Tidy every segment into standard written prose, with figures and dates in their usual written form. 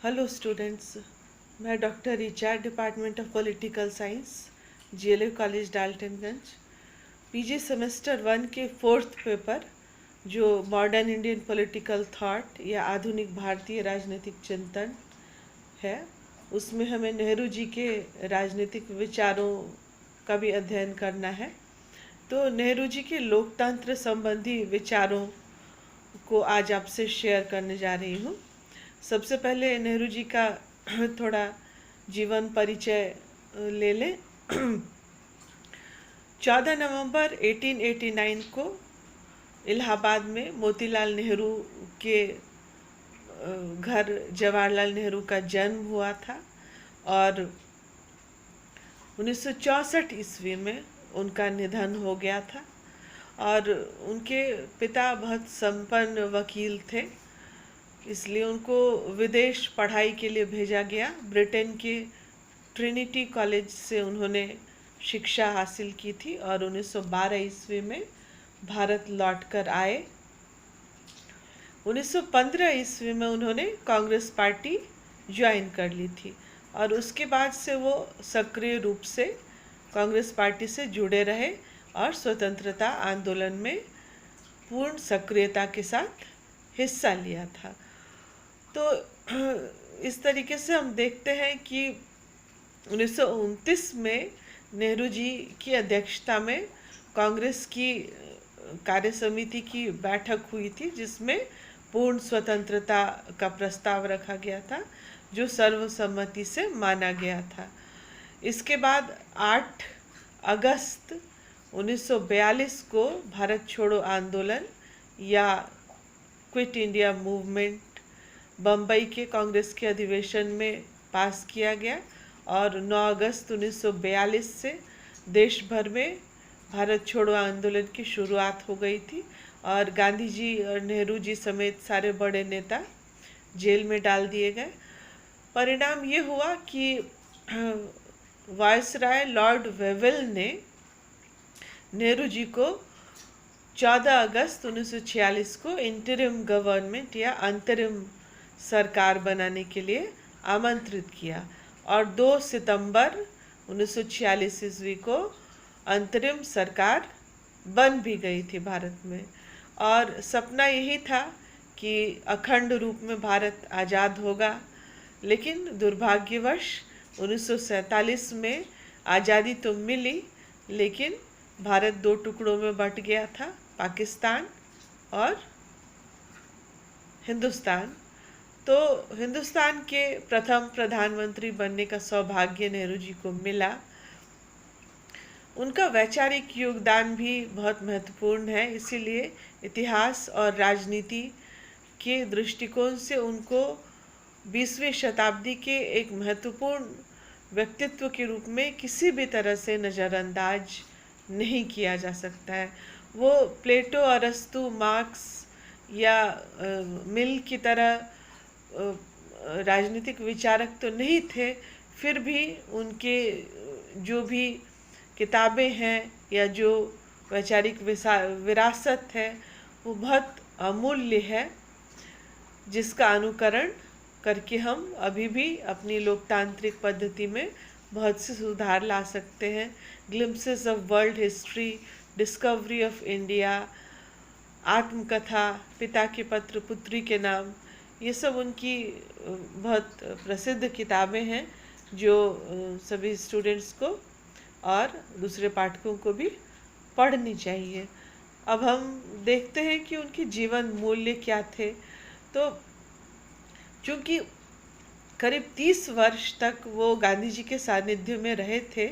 Hello students, मैं doctor Richa, department of political science, GLU college Daltonganj. PG semester 1 के 4th paper जो modern Indian political thought या आधुनिक भारतीय राजनीतिक चिंतन है, उसमें हमें नेहरू जी के राजनीतिक विचारों का भी अध्ययन करना है। तो नेहरू जी के लोकतंत्र संबंधी विचारों को आज आपसे शेयर करने जा रही हूँ। सबसे पहले नेहरू जी का थोड़ा जीवन परिचय ले लें। 14 नवंबर 1889 को इलाहाबाद में मोतीलाल नेहरू के घर जवाहरलाल नेहरू का जन्म हुआ था और 1964 ईस्वी में उनका निधन हो गया था। और उनके पिता बहुत संपन्न वकील थे, इसलिए उनको विदेश पढ़ाई के लिए भेजा गया। ब्रिटेन के ट्रिनिटी कॉलेज से उन्होंने शिक्षा हासिल की थी और 1912 ईस्वी में भारत लौटकर आए। 1915 ईस्वी में उन्होंने कांग्रेस पार्टी ज्वाइन कर ली थी और उसके बाद से वो सक्रिय रूप से कांग्रेस पार्टी से जुड़े रहे और स्वतंत्रता आंदोलन में पूर्ण सक्रियता के साथ हिस्सा लिया था। तो इस तरीके से हम देखते हैं कि 1929 में नेहरू जी की अध्यक्षता में कांग्रेस की कार्य समिति की बैठक हुई थी, जिसमें पूर्ण स्वतंत्रता का प्रस्ताव रखा गया था, जो सर्वसम्मति से माना गया था। इसके बाद 8 अगस्त 1942 को भारत छोड़ो आंदोलन या क्विट इंडिया मूवमेंट बम्बई के कांग्रेस के अधिवेशन में पास किया गया और 9 अगस्त 1942 से देश भर में भारत छोड़ो आंदोलन की शुरुआत हो गई थी और गांधी जी और नेहरू जी समेत सारे बड़े नेता जेल में डाल दिए गए। परिणाम ये हुआ कि वायसराय लॉर्ड वेवेल ने नेहरू जी को 14 अगस्त 1946 को इंटरिम गवर्नमेंट या अंतरिम सरकार बनाने के लिए आमंत्रित किया और 2 सितंबर 1946 ईस्वी को अंतरिम सरकार बन भी गई थी भारत में। और सपना यही था कि अखंड रूप में भारत आज़ाद होगा, लेकिन दुर्भाग्यवश 1947 में आज़ादी तो मिली, लेकिन भारत 2 टुकड़ों में बंट गया था, पाकिस्तान और हिंदुस्तान। तो हिंदुस्तान के प्रथम प्रधानमंत्री बनने का सौभाग्य नेहरू जी को मिला। उनका वैचारिक योगदान भी बहुत महत्वपूर्ण है, इसीलिए इतिहास और राजनीति के दृष्टिकोण से उनको 20वीं शताब्दी के एक महत्वपूर्ण व्यक्तित्व के रूप में किसी भी तरह से नज़रअंदाज नहीं किया जा सकता है। वो प्लेटो, अरस्तु, मार्क्स या मिल की तरह राजनीतिक विचारक तो नहीं थे, फिर भी उनके जो भी किताबें हैं या जो वैचारिक विरासत है वो बहुत अमूल्य है, जिसका अनुकरण करके हम अभी भी अपनी लोकतांत्रिक पद्धति में बहुत से सुधार ला सकते हैं। Glimpses of world history, discovery of India, आत्मकथा, पिता के पत्र पुत्री के नाम, ये सब उनकी बहुत प्रसिद्ध किताबें हैं जो सभी स्टूडेंट्स को और दूसरे पाठकों को भी पढ़नी चाहिए। अब हम देखते हैं कि उनके जीवन मूल्य क्या थे। तो चूँकि करीब 30 वर्ष तक वो गांधी जी के सानिध्य में रहे थे,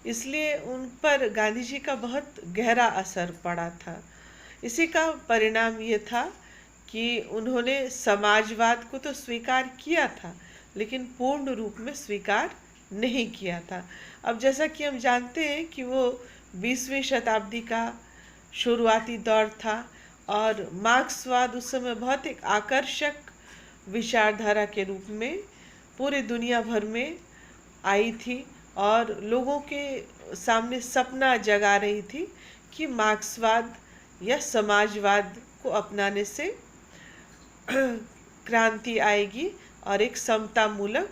इसलिए उन पर गांधी जी का बहुत गहरा असर पड़ा था। इसी का परिणाम ये था कि उन्होंने समाजवाद को तो स्वीकार किया था, लेकिन पूर्ण रूप में स्वीकार नहीं किया था। अब जैसा कि हम जानते हैं कि वो 20वीं शताब्दी का शुरुआती दौर था और मार्क्सवाद उस समय बहुत एक आकर्षक विचारधारा के रूप में पूरी दुनिया भर में आई थी और लोगों के सामने सपना जगा रही थी कि मार्क्सवाद या समाजवाद को अपनाने से क्रांति आएगी और एक समतामूलक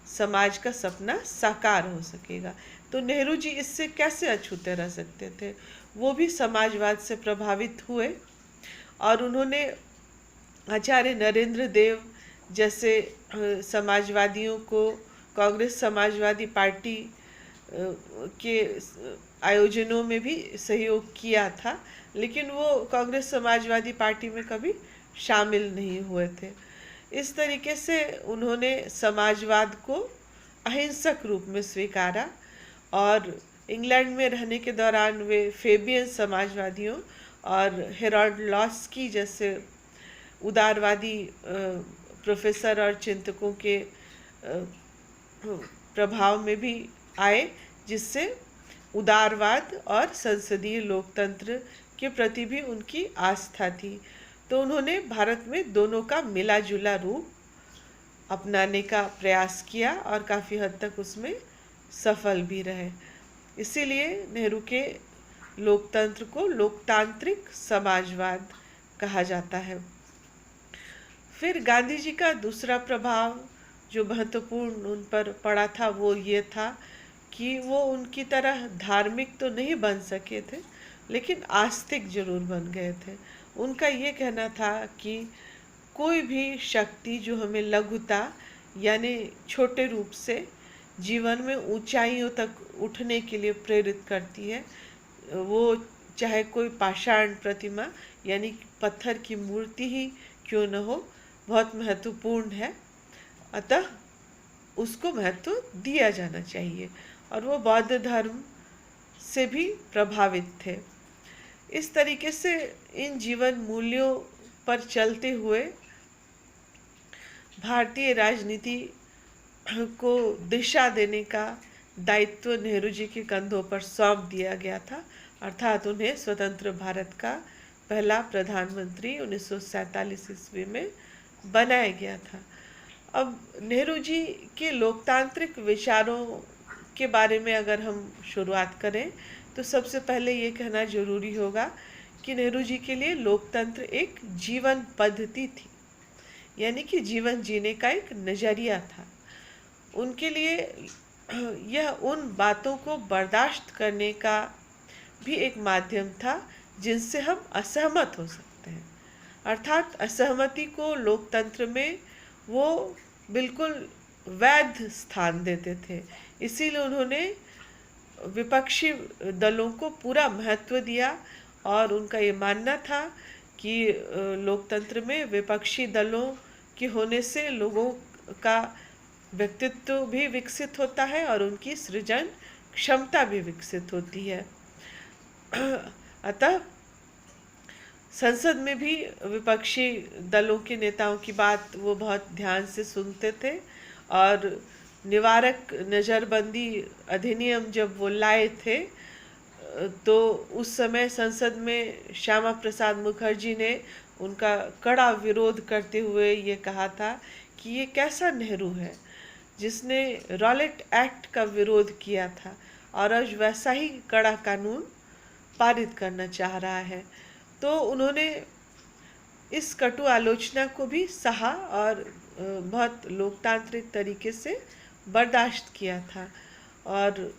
समाज का सपना साकार हो सकेगा। तो नेहरू जी इससे कैसे अछूते रह सकते थे? वो भी समाजवाद से प्रभावित हुए और उन्होंने आचार्य नरेंद्र देव जैसे समाजवादियों को कांग्रेस समाजवादी पार्टी के आयोजनों में भी सहयोग किया था, लेकिन वो कांग्रेस समाजवादी पार्टी में कभी शामिल नहीं हुए थे। इस तरीके से उन्होंने समाजवाद को अहिंसक रूप में स्वीकारा और इंग्लैंड में रहने के दौरान वे फेबियन समाजवादियों और हेरोल्ड लॉस्की जैसे उदारवादी प्रोफेसर और चिंतकों के प्रभाव में भी आए, जिससे उदारवाद और संसदीय लोकतंत्र के प्रति भी उनकी आस्था थी। तो उन्होंने भारत में दोनों का मिला जुला रूप अपनाने का प्रयास किया और काफ़ी हद तक उसमें सफल भी रहे। इसीलिए नेहरू के लोकतंत्र को लोकतांत्रिक समाजवाद कहा जाता है। फिर गांधी जी का दूसरा प्रभाव जो महत्वपूर्ण उन पर पड़ा था वो ये था कि वो उनकी तरह धार्मिक तो नहीं बन सके थे, लेकिन आस्तिक जरूर बन गए थे। उनका ये कहना था कि कोई भी शक्ति जो हमें लघुता यानी छोटे रूप से जीवन में ऊंचाइयों तक उठने के लिए प्रेरित करती है, वो चाहे कोई पाषाण प्रतिमा यानी पत्थर की मूर्ति ही क्यों न हो, बहुत महत्वपूर्ण है, अतः उसको महत्व दिया जाना चाहिए। और वो बौद्ध धर्म से भी प्रभावित थे। इस तरीके से इन जीवन मूल्यों पर चलते हुए भारतीय राजनीति को दिशा देने का दायित्व नेहरू जी के कंधों पर सौंप दिया गया था, अर्थात उन्हें स्वतंत्र भारत का पहला प्रधानमंत्री 1947 ईस्वी में बनाया गया था। अब नेहरू जी के लोकतांत्रिक विचारों के बारे में अगर हम शुरुआत करें तो सबसे पहले ये कहना जरूरी होगा कि नेहरू जी के लिए लोकतंत्र एक जीवन पद्धति थी, यानी कि जीवन जीने का एक नज़रिया था। उनके लिए यह उन बातों को बर्दाश्त करने का भी एक माध्यम था जिनसे हम असहमत हो सकते हैं, अर्थात असहमति को लोकतंत्र में वो बिल्कुल वैध स्थान देते थे। इसीलिए उन्होंने विपक्षी दलों को पूरा महत्व दिया और उनका ये मानना था कि लोकतंत्र में विपक्षी दलों के होने से लोगों का व्यक्तित्व भी विकसित होता है और उनकी सृजन क्षमता भी विकसित होती है। अतः संसद में भी विपक्षी दलों के नेताओं की बात वो बहुत ध्यान से सुनते थे और निवारक नज़रबंदी अधिनियम जब वो लाए थे तो उस समय संसद में श्यामा प्रसाद मुखर्जी ने उनका कड़ा विरोध करते हुए ये कहा था कि ये कैसा नेहरू है जिसने रॉलेट एक्ट का विरोध किया था और आज वैसा ही कड़ा कानून पारित करना चाह रहा है। तो उन्होंने इस कटु आलोचना को भी सहा और बहुत लोकतांत्रिक तरीके से बर्दाश्त किया था। और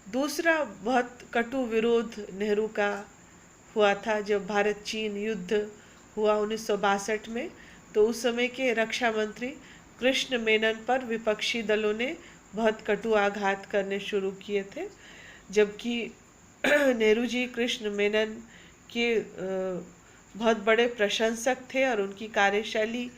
दूसरा बहुत कटु विरोध नेहरू का हुआ था जब भारत चीन युद्ध हुआ 1962 में। तो उस समय के रक्षा मंत्री कृष्ण मेनन पर विपक्षी दलों ने बहुत कटु आघात करने शुरू किए थे, जबकि नेहरू जी कृष्ण मेनन के बहुत बड़े प्रशंसक थे और उनकी कार्यशैली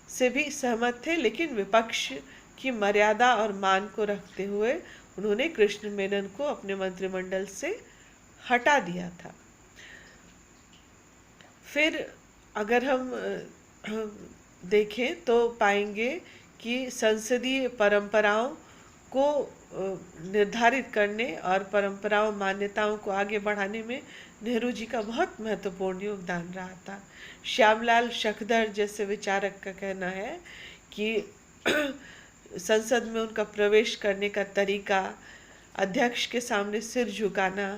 से भी सहमत थे, लेकिन विपक्ष की मर्यादा और मान को रखते हुए उन्होंने कृष्ण मेनन को अपने मंत्रिमंडल से हटा दिया था। फिर अगर हम देखें तो पाएंगे कि संसदीय परंपराओं को निर्धारित करने और परंपराओं मान्यताओं को आगे बढ़ाने में नेहरू जी का बहुत महत्वपूर्ण योगदान रहा था। श्यामलाल शखदर जैसे विचारक का कहना है कि संसद में उनका प्रवेश करने का तरीका, अध्यक्ष के सामने सिर झुकाना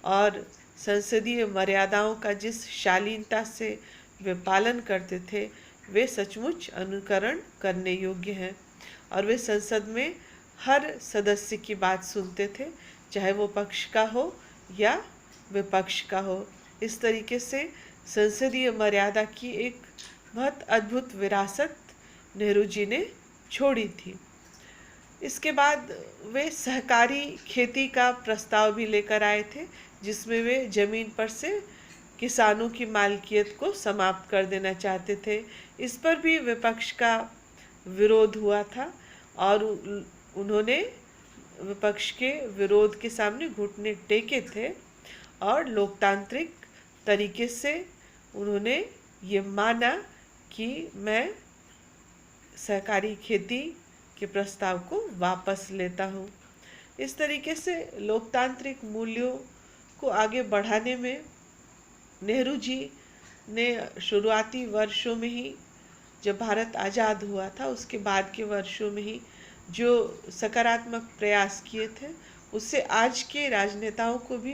और संसदीय मर्यादाओं का जिस शालीनता से वे पालन करते थे वे सचमुच अनुकरण करने योग्य हैं और वे संसद में हर सदस्य की बात सुनते थे, चाहे वो पक्ष का हो या विपक्ष का हो। इस तरीके से संसदीय मर्यादा की एक बहुत अद्भुत विरासत नेहरू जी ने छोड़ी थी। इसके बाद वे सहकारी खेती का प्रस्ताव भी लेकर आए थे, जिसमें वे जमीन पर से किसानों की मालकियत को समाप्त कर देना चाहते थे। इस पर भी विपक्ष का विरोध हुआ था और उन्होंने विपक्ष के विरोध के सामने घुटने टेके थे और लोकतांत्रिक तरीके से उन्होंने ये माना कि मैं सहकारी खेती के प्रस्ताव को वापस लेता हूँ। इस तरीके से लोकतांत्रिक मूल्यों को आगे बढ़ाने में नेहरू जी ने शुरुआती वर्षों में ही, जब भारत आज़ाद हुआ था उसके बाद के वर्षों में ही जो सकारात्मक प्रयास किए थे, उससे आज के राजनेताओं को भी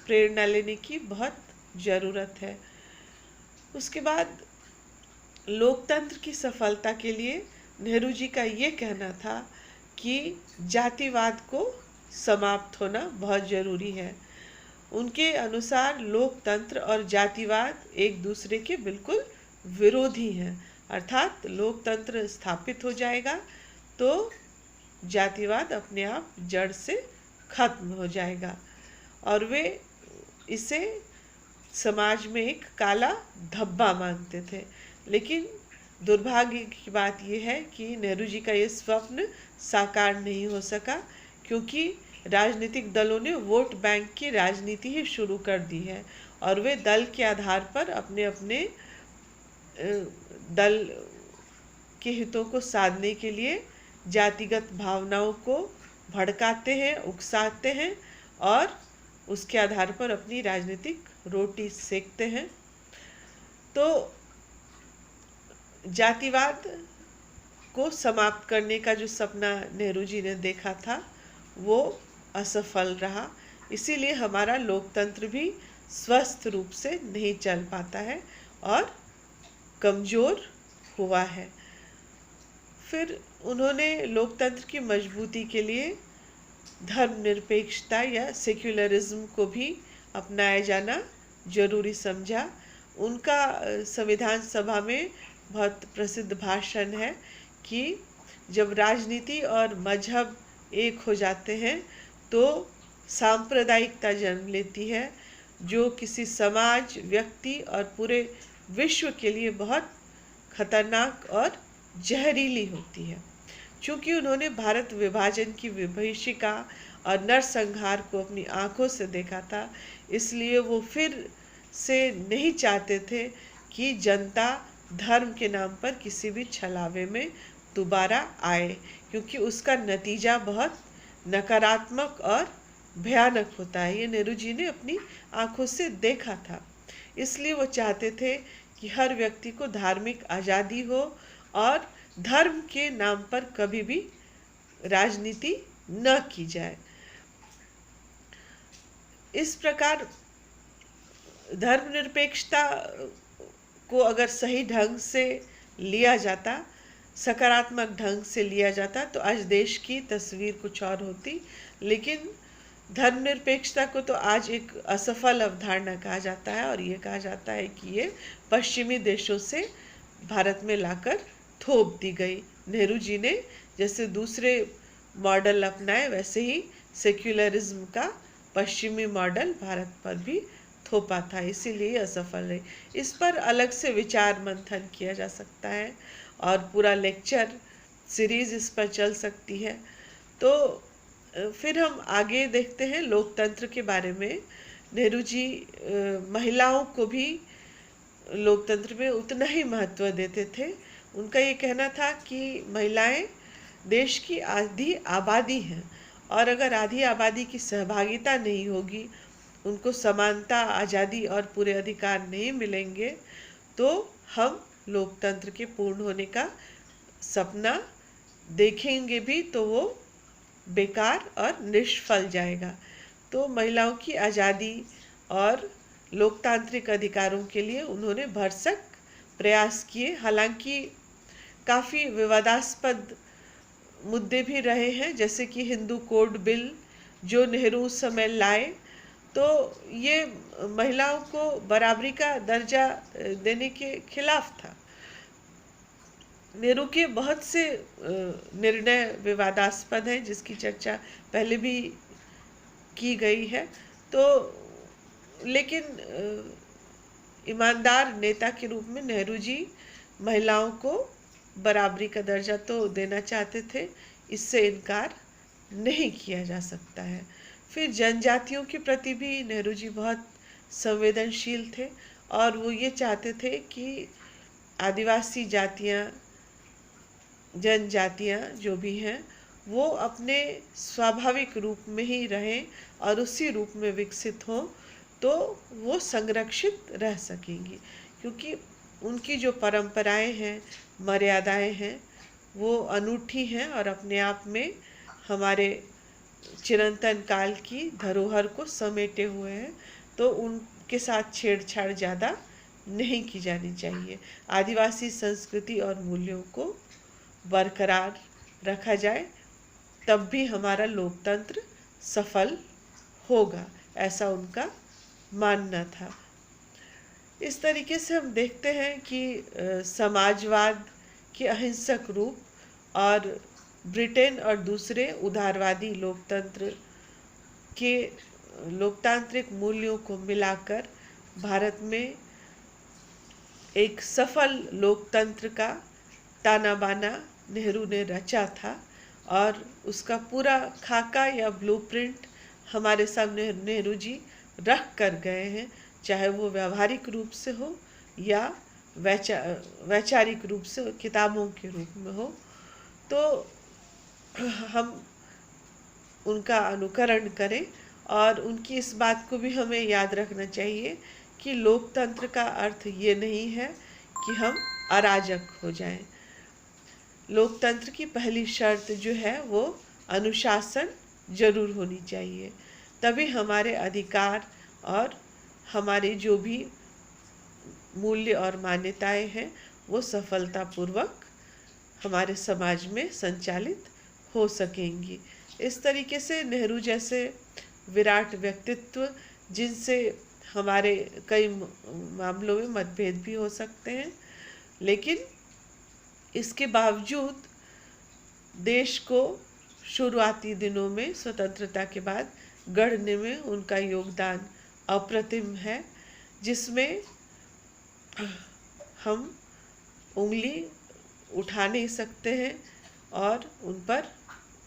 प्रेरणा लेने की बहुत ज़रूरत है। उसके बाद लोकतंत्र की सफलता के लिए नेहरू जी का ये कहना था कि जातिवाद को समाप्त होना बहुत ज़रूरी है। उनके अनुसार लोकतंत्र और जातिवाद एक दूसरे के बिल्कुल विरोधी हैं, अर्थात लोकतंत्र स्थापित हो जाएगा तो जातिवाद अपने आप जड़ से खत्म हो जाएगा और वे इसे समाज में एक काला धब्बा मानते थे। लेकिन दुर्भाग्य की बात यह है कि नेहरू जी का ये स्वप्न साकार नहीं हो सका, क्योंकि राजनीतिक दलों ने वोट बैंक की राजनीति ही शुरू कर दी है और वे दल के आधार पर अपने अपने दल के हितों को साधने के लिए जातिगत भावनाओं को भड़काते हैं, उकसाते हैं और उसके आधार पर अपनी राजनीतिक रोटी सेकते हैं। तो जातिवाद को समाप्त करने का जो सपना नेहरू जी ने देखा था वो असफल रहा, इसीलिए हमारा लोकतंत्र भी स्वस्थ रूप से नहीं चल पाता है और कमज़ोर हुआ है। फिर उन्होंने लोकतंत्र की मजबूती के लिए धर्मनिरपेक्षता या सेक्युलरिज्म को भी अपनाया जाना जरूरी समझा। उनका संविधान सभा में बहुत प्रसिद्ध भाषण है कि जब राजनीति और मजहब एक हो जाते हैं तो सांप्रदायिकता जन्म लेती है, जो किसी समाज, व्यक्ति और पूरे विश्व के लिए बहुत खतरनाक और जहरीली होती है। चूँकि उन्होंने भारत विभाजन की विभीषिका और नरसंहार को अपनी आंखों से देखा था, इसलिए वो फिर से नहीं चाहते थे कि जनता धर्म के नाम पर किसी भी छलावे में दोबारा आए, क्योंकि उसका नतीजा बहुत नकारात्मक और भयानक होता है। ये नेहरू जी ने अपनी आंखों से देखा था। इसलिए वो चाहते थे कि हर व्यक्ति को धार्मिक आज़ादी हो और धर्म के नाम पर कभी भी राजनीति न की जाए। इस प्रकार धर्मनिरपेक्षता को अगर सही ढंग से लिया जाता, सकारात्मक ढंग से लिया जाता, तो आज देश की तस्वीर कुछ और होती। लेकिन धर्मनिरपेक्षता को तो आज एक असफल अवधारणा कहा जाता है और ये कहा जाता है कि ये पश्चिमी देशों से भारत में लाकर थोप दी गई। नेहरू जी ने जैसे दूसरे मॉडल अपनाए, वैसे ही सेक्युलरिज्म का पश्चिमी मॉडल भारत पर भी थोपा था, इसीलिए असफल रही। इस पर अलग से विचार मंथन किया जा सकता है और पूरा लेक्चर सीरीज इस पर चल सकती है। तो फिर हम आगे देखते हैं लोकतंत्र के बारे में। नेहरू जी महिलाओं को भी लोकतंत्र में उतना ही महत्व देते थे। उनका ये कहना था कि महिलाएं देश की आधी आबादी हैं और अगर आधी आबादी की सहभागिता नहीं होगी, उनको समानता, आज़ादी और पूरे अधिकार नहीं मिलेंगे, तो हम लोकतंत्र के पूर्ण होने का सपना देखेंगे भी तो वो बेकार और निष्फल जाएगा। तो महिलाओं की आज़ादी और लोकतांत्रिक अधिकारों के लिए उन्होंने भरसक प्रयास किए। हालांकि काफ़ी विवादास्पद मुद्दे भी रहे हैं, जैसे कि हिंदू कोड बिल जो नेहरू उस समय लाए, तो ये महिलाओं को बराबरी का दर्जा देने के खिलाफ था। नेहरू के बहुत से निर्णय विवादास्पद हैं, जिसकी चर्चा पहले भी की गई है। तो लेकिन ईमानदार नेता के रूप में नेहरू जी महिलाओं को बराबरी का दर्जा तो देना चाहते थे, इससे इनकार नहीं किया जा सकता है। फिर जनजातियों के प्रति भी नेहरू जी बहुत संवेदनशील थे, और वो ये चाहते थे कि आदिवासी जातियाँ, जनजातियाँ जो भी हैं, वो अपने स्वाभाविक रूप में ही रहें और उसी रूप में विकसित हों, तो वो संरक्षित रह सकेंगी। क्योंकि उनकी जो परंपराएं हैं, मर्यादाएं हैं, वो अनूठी हैं और अपने आप में हमारे चिरंतन काल की धरोहर को समेटे हुए हैं। तो उनके साथ छेड़छाड़ ज़्यादा नहीं की जानी चाहिए। आदिवासी संस्कृति और मूल्यों को बरकरार रखा जाए, तब भी हमारा लोकतंत्र सफल होगा, ऐसा उनका मानना था। इस तरीके से हम देखते हैं कि समाजवाद के अहिंसक रूप और ब्रिटेन और दूसरे उदारवादी लोकतंत्र के लोकतांत्रिक मूल्यों को मिलाकर भारत में एक सफल लोकतंत्र का ताना बाना नेहरू ने रचा था, और उसका पूरा खाका या ब्लूप्रिंट हमारे सामने नेहरू जी रख कर गए हैं, चाहे वो व्यावहारिक रूप से हो या वैचारिक रूप से किताबों के रूप में हो। तो हम उनका अनुकरण करें, और उनकी इस बात को भी हमें याद रखना चाहिए कि लोकतंत्र का अर्थ ये नहीं है कि हम अराजक हो जाएं। लोकतंत्र की पहली शर्त जो है वो अनुशासन जरूर होनी चाहिए, तभी हमारे अधिकार और हमारे जो भी मूल्य और मान्यताएं हैं वो सफलतापूर्वक हमारे समाज में संचालित हो सकेंगी। इस तरीके से नेहरू जैसे विराट व्यक्तित्व, जिनसे हमारे कई मामलों में मतभेद भी हो सकते हैं, लेकिन इसके बावजूद देश को शुरुआती दिनों में स्वतंत्रता के बाद गढ़ने में उनका योगदान अप्रतिम है, जिसमें हम उंगली उठा नहीं सकते हैं और उन पर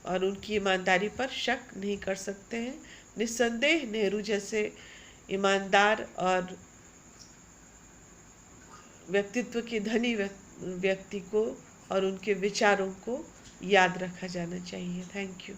और उनकी ईमानदारी पर शक नहीं कर सकते हैं। निस्संदेह नेहरू जैसे ईमानदार और व्यक्तित्व के धनी व्यक्ति को और उनके विचारों को याद रखा जाना चाहिए। Thank you.